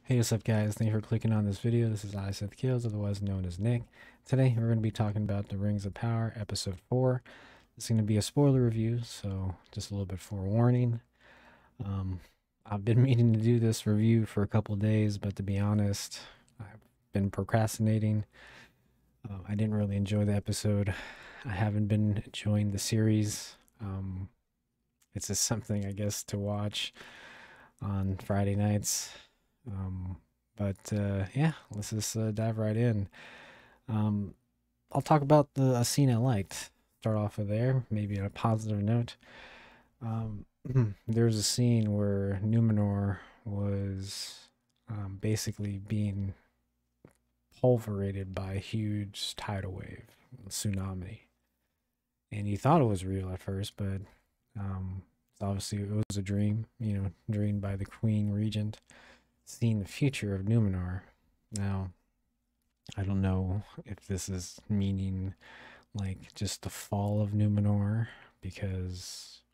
Hey, what's up, guys? Thank you for clicking on this video. This is Seth Kills, otherwise known as Nick. Today, we're going to be talking about The Rings of Power, Episode 4. It's going to be a spoiler review, so just a little bit forewarning. Um, I've been meaning to do this review for a couple days, but to be honest, I've been procrastinating. I didn't really enjoy the episode. I haven't been enjoying the series. It's just something, I guess, to watch on Friday nights. Yeah, let's just dive right in. Um, I'll talk about a scene I liked. Start off with there, maybe on a positive note. Um, there's a scene where Numenor was basically being pulverated by a huge tidal wave, tsunami, and you thought it was real at first, but obviously it was a dream. Dreamed by the Queen Regent, seeing the future of Numenor. Now, I don't know if this is meaning like just the fall of Numenor,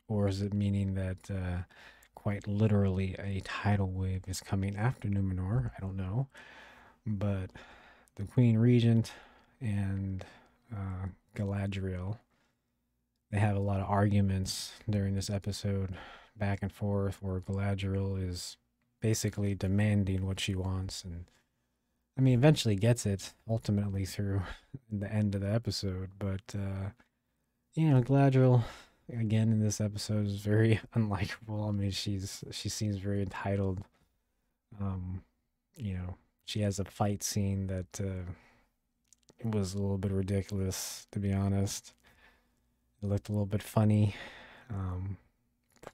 or is it meaning that quite literally a tidal wave is coming after Numenor? I don't know. But the Queen Regent and Galadriel, they have a lot of arguments during this episode, back and forth, where Galadriel is basically demanding what she wants, and I mean eventually gets it ultimately through the end of the episode. But Galadriel again in this episode is very unlikable. I mean, she seems very entitled. um she has a fight scene that was a little bit ridiculous, to be honest. It looked a little bit funny, um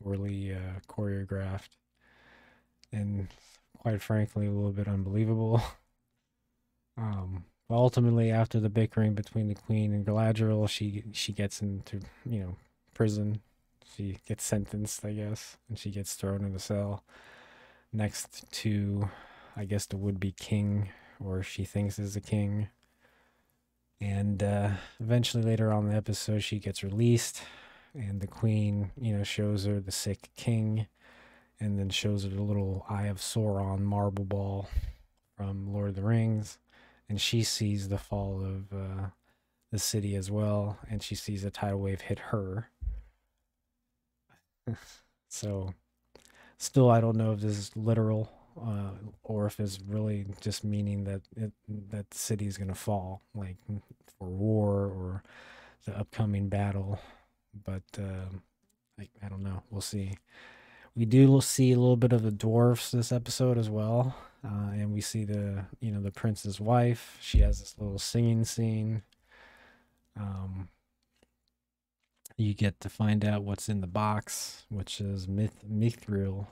poorly choreographed, and quite frankly a little bit unbelievable. But ultimately, after the bickering between the Queen and Galadriel, she gets into prison. She gets sentenced, I guess, and she gets thrown in the cell next to, I guess, the would-be king, or she thinks is the king. And eventually, later on in the episode, she gets released, and the Queen, shows her the sick king, and then shows her the little Eye of Sauron marble ball from Lord of the Rings, and she sees the fall of the city as well, and she sees a tidal wave hit her. So, still, I don't know if this is literal, or if it's really just meaning that that the city is gonna fall, like for war or the upcoming battle. But I don't know. We'll see. We do see a little bit of the dwarfs this episode as well, and we see the prince's wife. She has this little singing scene. You get to find out what's in the box, which is Mithril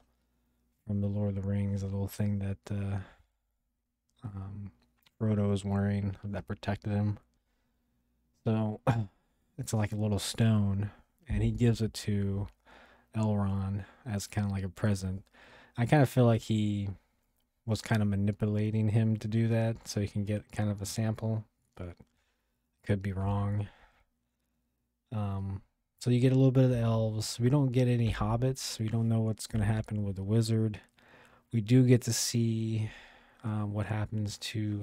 from the Lord of the Rings, a little thing that Frodo is wearing that protected him. So it's like a little stone, and he gives it to Elrond as kind of like a present. I kind of feel like he was kind of manipulating him to do that so he can get kind of a sample, but could be wrong. So you get a little bit of the elves. We don't get any hobbits. We don't know what's going to happen with the wizard. We do get to see what happens to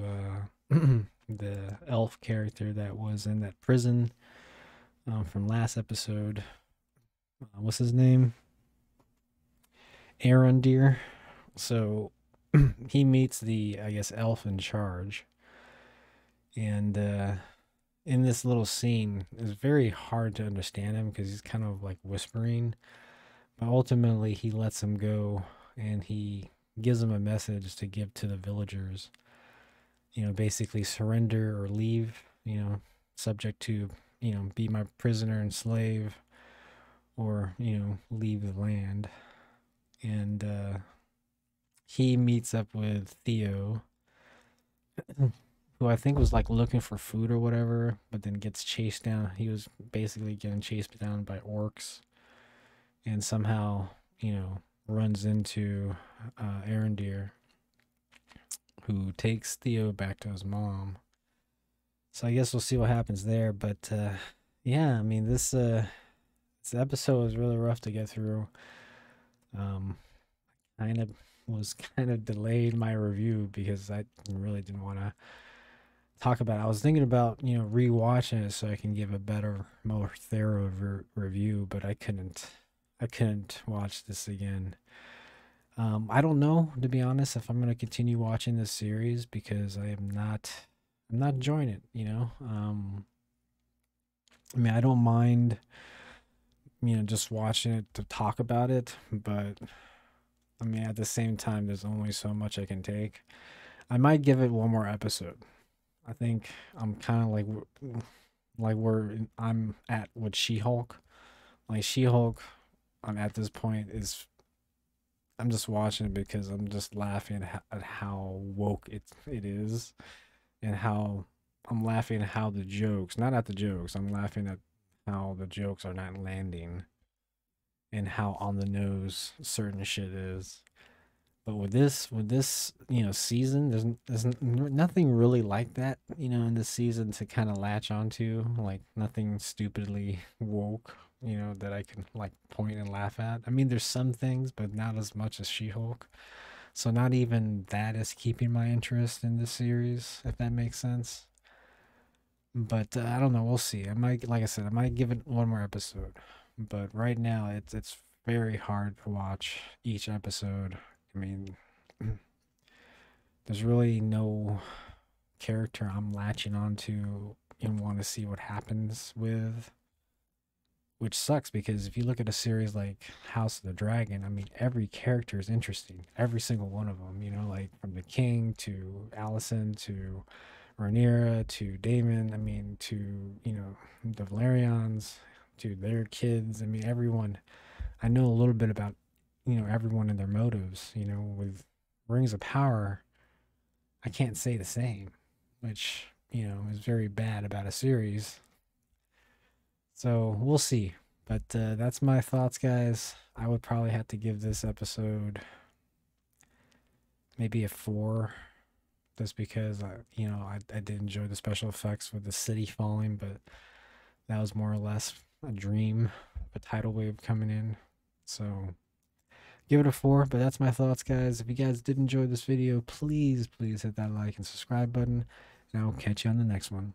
the elf character that was in that prison from last episode. What's his name? Arondir. So he meets the, I guess, elf in charge, and in this little scene, it's very hard to understand him because he's kind of like whispering, but ultimately he lets him go, and he gives him a message to give to the villagers. Basically surrender or leave. Subject to be my prisoner and slave, or leave the land. And he meets up with Theo, who I think was like looking for food or whatever, but then gets chased down. He was basically getting chased down by orcs, and somehow runs into Arondir, who takes Theo back to his mom. So I guess we'll see what happens there. But yeah, I mean, this episode was really rough to get through. Kind of was kind of delayed my review because I really didn't want to talk about it. I was thinking about, rewatching it so I can give a better, more thorough review, but I couldn't. I couldn't watch this again. I don't know, to be honest, if I'm gonna continue watching this series because I'm not enjoying it. I mean, I don't mind, just watching it to talk about it, but I mean, at the same time, there's only so much I can take. I might give it one more episode. I think I'm kind of like where I'm at with She-Hulk. Like She-Hulk, I'm at this point is I'm just watching it because I'm just laughing at how woke it is, and how I'm laughing at how the jokes, not at the jokes, I'm laughing at how the jokes are not landing and how on the nose certain shit is. But with this, season, nothing really like that, in this season to kind of latch onto, like nothing stupidly woke, that I can like point and laugh at. I mean, there's some things, but not as much as She-Hulk. So not even that is keeping my interest in this series, if that makes sense. But I don't know. We'll see. I might, like I said, I might give it one more episode. But right now, it's very hard to watch each episode. I mean, there's really no character I'm latching onto and want to see what happens with, which sucks because if you look at a series like House of the Dragon, I mean, every character is interesting, every single one of them. Like from the King to Allison to Rhaenyra to Daemon. I mean, to the Valerians, to their kids. I mean, everyone. I know a little bit about everyone and their motives. With Rings of Power, I can't say the same, which, is very bad about a series. So we'll see. But that's my thoughts, guys. I would probably have to give this episode maybe a 4, just because I did enjoy the special effects with the city falling, but that was more or less a dream, a tidal wave coming in. So give it a 4, but that's my thoughts, guys. If you guys did enjoy this video, please hit that like and subscribe button, and I will catch you on the next one.